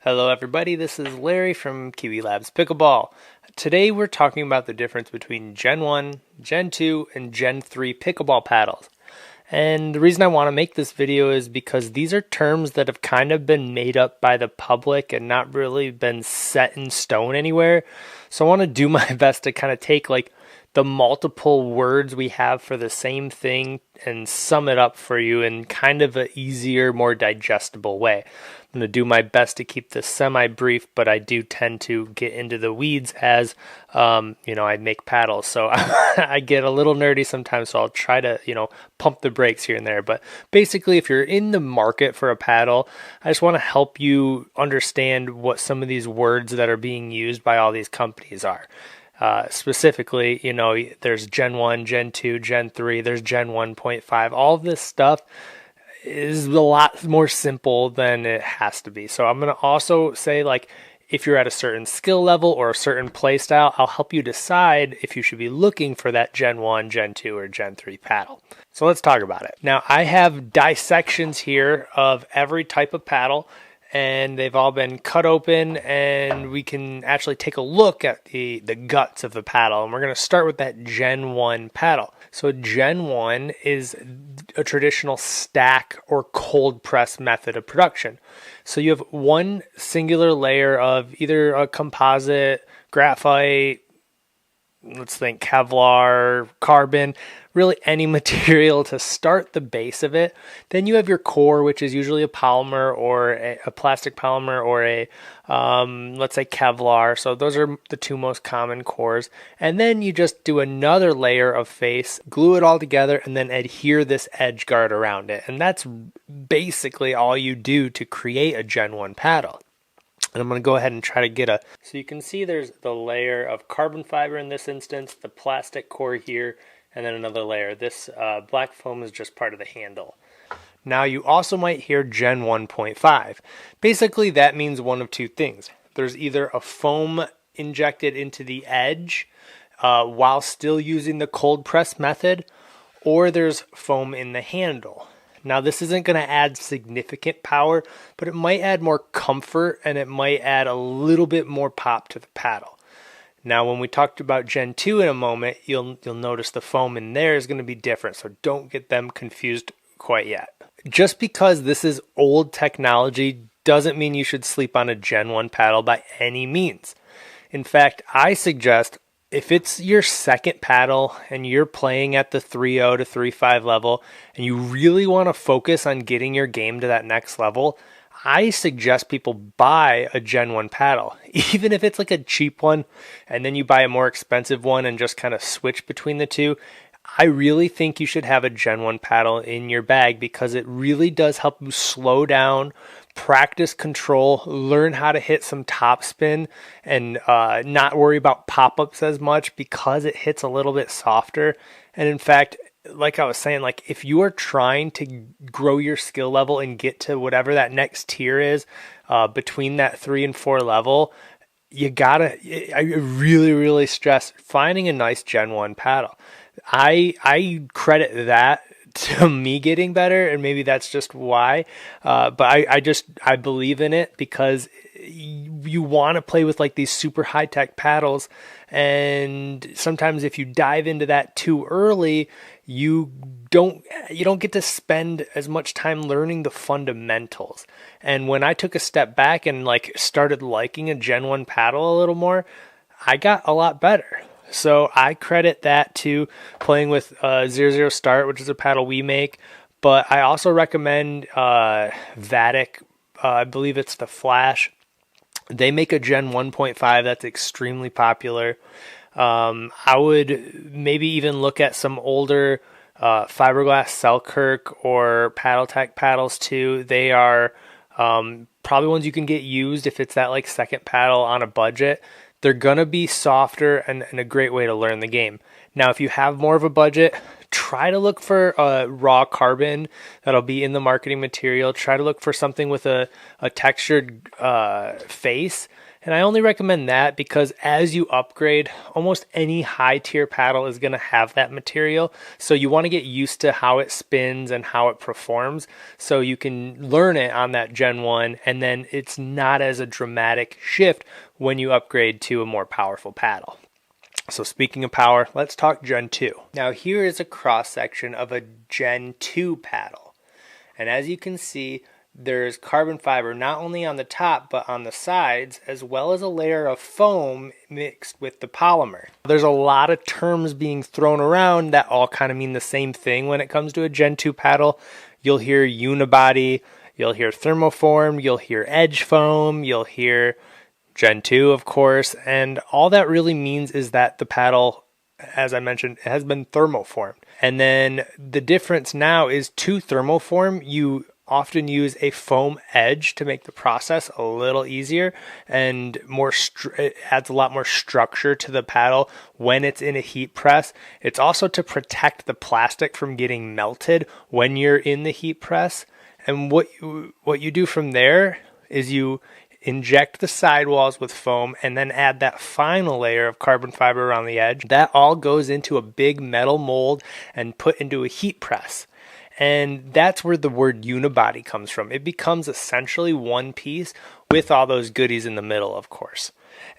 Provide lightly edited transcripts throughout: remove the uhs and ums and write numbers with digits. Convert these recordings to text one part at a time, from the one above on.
Hello everybody, this is Larry from Kiwi Labs Pickleball. Today we're talking about the difference between Gen 1, Gen 2, and Gen 3 pickleball paddles. And the reason I want to make this video is because these are terms that have kind of been made up by the public and not really been set in stone anywhere. So I want to do my best to kind of take the multiple words we have for the same thing and sum it up for you in kind of an easier, more digestible way. I'm going to do my best to keep this semi-brief, but I do tend to get into the weeds as, I make paddles. So I get a little nerdy sometimes, so I'll try to, pump the brakes here and there. But basically, if you're in the market for a paddle, I just want to help you understand what some of these words that are being used by all these companies are. Specifically, there's Gen 1, Gen 2, Gen 3, there's Gen 1.5. All of this stuff is a lot more simple than it has to be. So I'm going to also say, if you're at a certain skill level or a certain play style, I'll help you decide if you should be looking for that Gen 1, Gen 2, or Gen 3 paddle. So let's talk about it. Now, I have dissections here of every type of paddle, and they've all been cut open, and we can actually take a look at the guts of the paddle. And we're going to start with that Gen 1 paddle. So Gen 1 is a traditional stack or cold press method of production. So you have one singular layer of either a composite, graphite, let's think Kevlar, carbon, really any material to start the base of it. Then you have your core, which is usually a polymer or a plastic polymer or a, let's say Kevlar. So those are the two most common cores. And then you just do another layer of face, glue it all together, and then adhere this edge guard around it. And that's basically all you do to create a Gen 1 paddle. And I'm going to go ahead and try to get so you can see there's the layer of carbon fiber in this instance, the plastic core here, and then another layer. This black foam is just part of the handle. Now you also might hear Gen 1.5. Basically that means one of two things. There's either a foam injected into the edge while still using the cold press method, or there's foam in the handle. Now, this isn't going to add significant power, but it might add more comfort and it might add a little bit more pop to the paddle. Now, when we talked about Gen 2 in a moment, you'll notice the foam in there is going to be different, so don't get them confused quite yet. Just because this is old technology doesn't mean you should sleep on a Gen 1 paddle by any means. In fact, I suggest if it's your second paddle and you're playing at the 3.0 to 3.5 level and you really want to focus on getting your game to that next level, I suggest people buy a Gen 1 paddle. Even if it's like a cheap one and then you buy a more expensive one and just kind of switch between the two, I really think you should have a Gen 1 paddle in your bag because it really does help you slow down, practice control, learn how to hit some topspin, and not worry about pop-ups as much because it hits a little bit softer. And in fact, like I was saying, if you are trying to grow your skill level and get to whatever that next tier is between that 3 and 4 level, I really, really stress finding a nice Gen 1 paddle. I credit that to me getting better, and maybe that's just why, but I believe in it because you want to play with these super high-tech paddles, and sometimes if you dive into that too early, you don't get to spend as much time learning the fundamentals. And when I took a step back and started liking a Gen 1 paddle a little more, I got a lot better. So I credit that to playing with 00 Start, which is a paddle we make. But I also recommend Vatic. I believe it's the Flash. They make a Gen 1.5 that's extremely popular. I would maybe even look at some older fiberglass Selkirk or PaddleTech paddles too. They are probably ones you can get used if it's that second paddle on a budget. They're going to be softer and a great way to learn the game. Now, if you have more of a budget, try to look for raw carbon that'll be in the marketing material. Try to look for something with a textured face And I only recommend that because as you upgrade, almost any high tier paddle is going to have that material. So you want to get used to how it spins and how it performs so you can learn it on that Gen 1, and then it's not as a dramatic shift when you upgrade to a more powerful paddle. So speaking of power, let's talk Gen 2. Now here is a cross section of a Gen 2 paddle. And as you can see, there's carbon fiber not only on the top but on the sides, as well as a layer of foam mixed with the polymer. There's a lot of terms being thrown around that all kind of mean the same thing when it comes to a Gen 2 paddle. You'll hear unibody, you'll hear thermoformed, you'll hear edge foam, you'll hear Gen 2, of course, and all that really means is that the paddle, as I mentioned, has been thermoformed. And then the difference now is to thermoform, you often use a foam edge to make the process a little easier and it adds a lot more structure to the paddle when it's in a heat press. It's also to protect the plastic from getting melted when you're in the heat press. And what you do from there is you inject the sidewalls with foam and then add that final layer of carbon fiber around the edge. That all goes into a big metal mold and put into a heat press. And that's where the word unibody comes from. It becomes essentially one piece with all those goodies in the middle, of course.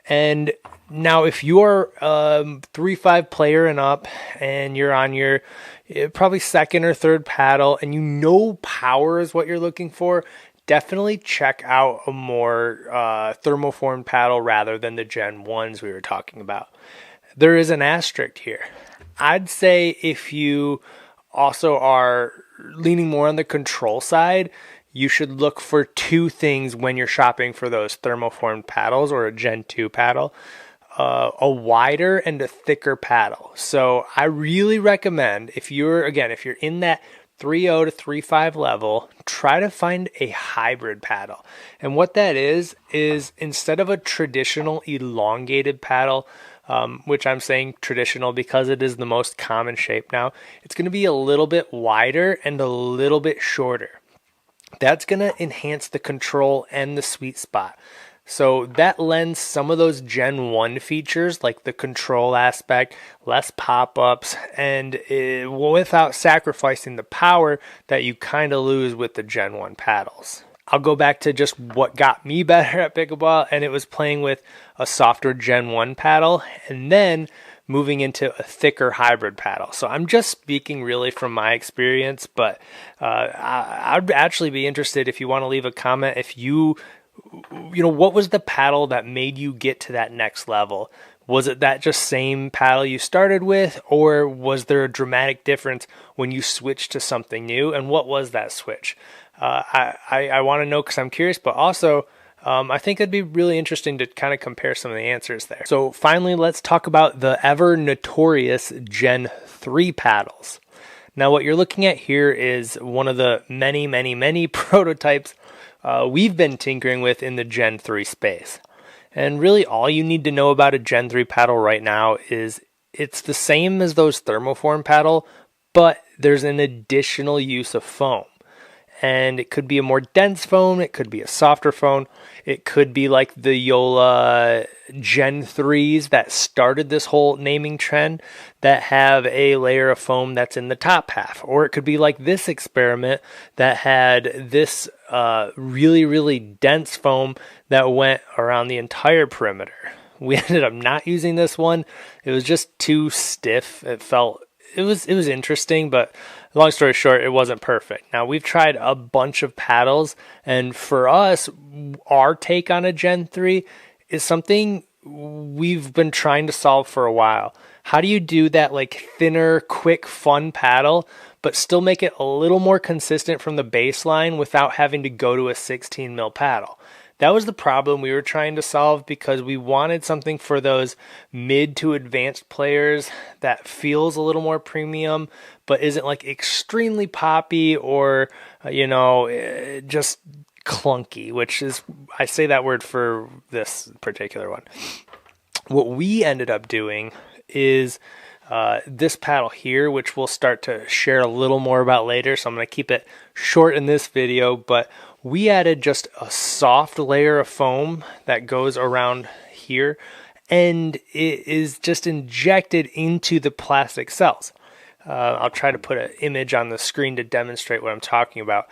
And now if you're a 3-5 player and up and you're on your probably second or third paddle and you know power is what you're looking for, definitely check out a more thermoformed paddle rather than the Gen 1s we were talking about. There is an asterisk here. I'd say if you also are leaning more on the control side, you should look for two things when you're shopping for those thermoformed paddles or a Gen 2 paddle. A wider and a thicker paddle. So I really recommend if you're in that 3.0 to 3.5 level, try to find a hybrid paddle. And what that is instead of a traditional elongated paddle, which I'm saying traditional because it is the most common shape now, it's going to be a little bit wider and a little bit shorter. That's going to enhance the control and the sweet spot. So that lends some of those Gen 1 features like the control aspect, less pop-ups, and without sacrificing the power that you kind of lose with the Gen 1 paddles. I'll go back to just what got me better at pickleball, and it was playing with a softer Gen 1 paddle and then moving into a thicker hybrid paddle. So I'm just speaking really from my experience, but I'd actually be interested if you want to leave a comment if what was the paddle that made you get to that next level? Was it that just same paddle you started with, or was there a dramatic difference when you switched to something new? And what was that switch? I want to know because I'm curious, but also I think it'd be really interesting to kind of compare some of the answers there. So finally, let's talk about the ever notorious Gen 3 paddles. Now what you're looking at here is one of the many prototypes we've been tinkering with in the Gen 3 space. And really all you need to know about a Gen 3 paddle right now is it's the same as those thermoform paddle, but there's an additional use of foam. And it could be a more dense foam, it could be a softer foam, it could be like the Yola Gen 3s that started this whole naming trend that have a layer of foam that's in the top half. Or it could be like this experiment that had this really dense foam that went around the entire perimeter. We ended up not using this one. It was just too stiff. It was interesting, but long story short, it wasn't perfect. Now, we've tried a bunch of paddles, and for us, our take on a Gen 3 is something we've been trying to solve for a while. How do you do that like thinner, quick, fun paddle, but still make it a little more consistent from the baseline without having to go to a 16 mil paddle? That was the problem we were trying to solve because we wanted something for those mid to advanced players that feels a little more premium, but isn't like extremely poppy or, just clunky, which is, I say that word for this particular one. What we ended up doing is This paddle here, which we'll start to share a little more about later, so I'm going to keep it short in this video, but we added just a soft layer of foam that goes around here, and it is just injected into the plastic cells. I'll try to put an image on the screen to demonstrate what I'm talking about.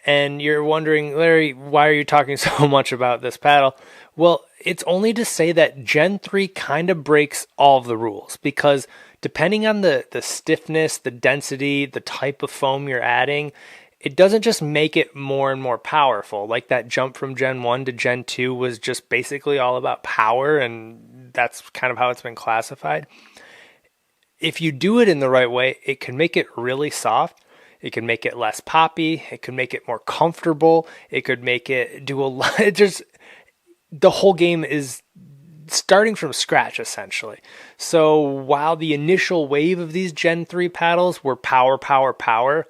And you're wondering, Larry, why are you talking so much about this paddle? Well, it's only to say that Gen 3 kind of breaks all of the rules, because depending on the stiffness, the density, the type of foam you're adding, it doesn't just make it more and more powerful. Like that jump from Gen 1 to Gen 2 was just basically all about power, and that's kind of how it's been classified. If you do it in the right way, it can make it really soft. It can make it less poppy. It can make it more comfortable. It could make it do a lot. The whole game is starting from scratch, essentially. So while the initial wave of these Gen 3 paddles were power, power, power,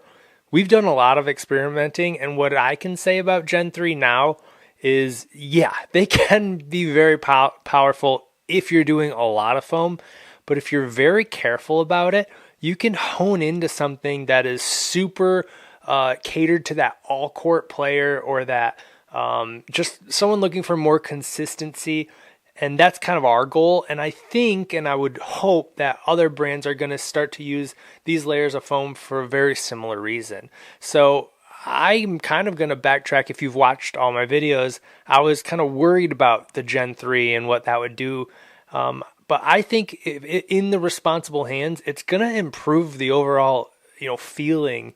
we've done a lot of experimenting, and what I can say about Gen 3 now is, yeah, they can be very powerful if you're doing a lot of foam, but if you're very careful about it, you can hone into something that is super catered to that all-court player, or that just someone looking for more consistency. And that's kind of our goal. And I think, and I would hope, that other brands are going to start to use these layers of foam for a very similar reason. So I'm kind of going to backtrack. If you've watched all my videos, I was kind of worried about the Gen 3 and what that would do. But I think in the responsible hands, it's going to improve the overall, feeling,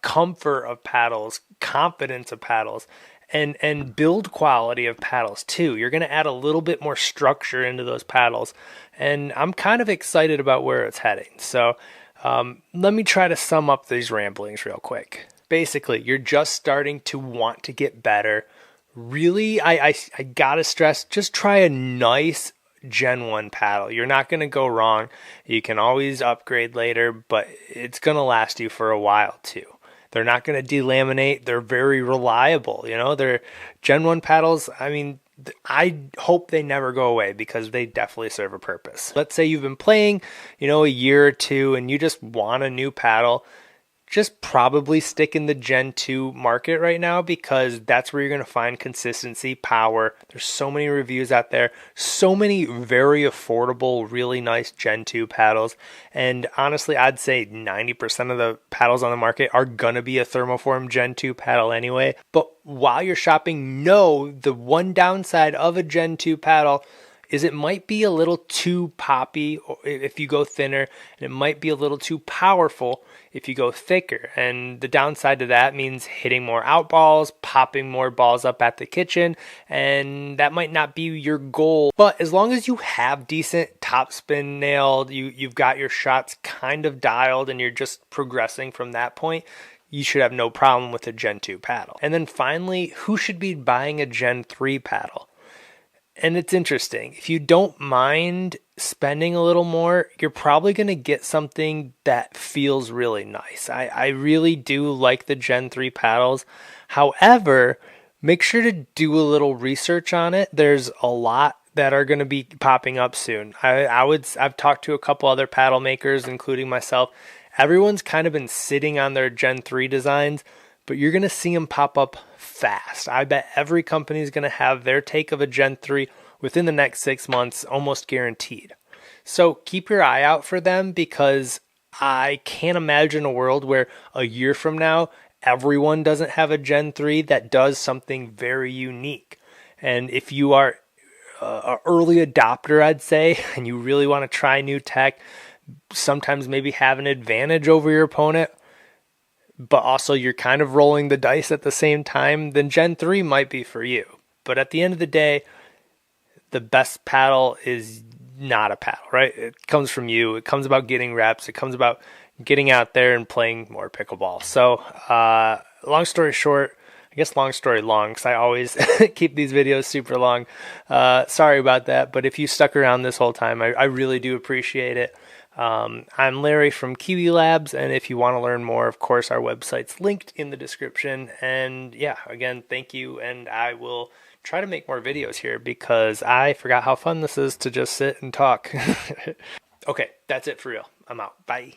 comfort of paddles, confidence of paddles, and build quality of paddles too. You're going to add a little bit more structure into those paddles, and I'm kind of excited about where it's heading. So let me try to sum up these ramblings real quick. Basically, you're just starting to want to get better. Really, I gotta stress, just try a nice Gen 1 paddle. You're not going to go wrong. You can always upgrade later, but it's going to last you for a while too. They're not going to delaminate. They're very reliable. They're Gen 1 paddles. I mean, I hope they never go away, because they definitely serve a purpose. Let's say you've been playing, a year or two, and you just want a new paddle. Just probably stick in the Gen 2 market right now, because that's where you're going to find consistency, power. There's so many reviews out there, so many very affordable, really nice Gen 2 paddles. And honestly, I'd say 90% of the paddles on the market are going to be a thermoform Gen 2 paddle anyway. But while you're shopping, know the one downside of a Gen 2 paddle is it might be a little too poppy if you go thinner, and it might be a little too powerful if you go thicker. And the downside to that means hitting more out balls, popping more balls up at the kitchen, and that might not be your goal. But as long as you have decent topspin nailed, you've got your shots kind of dialed, and you're just progressing from that point, you should have no problem with a Gen 2 paddle. And then finally, who should be buying a Gen 3 paddle? And it's interesting. If you don't mind spending a little more, you're probably going to get something that feels really nice. I really do like the Gen 3 paddles. However, make sure to do a little research on it. There's a lot that are going to be popping up soon. I've talked to a couple other paddle makers, including myself. Everyone's kind of been sitting on their Gen 3 designs, but you're going to see them pop up fast. I bet every company is going to have their take of a Gen 3 within the next 6 months, almost guaranteed. So keep your eye out for them, because I can't imagine a world where a year from now, everyone doesn't have a Gen 3 that does something very unique. And if you are an early adopter, I'd say, and you really want to try new tech, sometimes maybe have an advantage over your opponent, but also you're kind of rolling the dice at the same time, then Gen 3 might be for you. But at the end of the day, the best paddle is not a paddle, right? It comes from you. It comes about getting reps. It comes about getting out there and playing more pickleball. So long story short, I guess long story long, because I always keep these videos super long. Sorry about that, but if you stuck around this whole time, I really do appreciate it. I'm Larry from Kiwi Labs, and if you want to learn more, of course, our website's linked in the description. And yeah, again, thank you, and I will try to make more videos here, because I forgot how fun this is to just sit and talk. Okay, that's it for real. I'm out. Bye.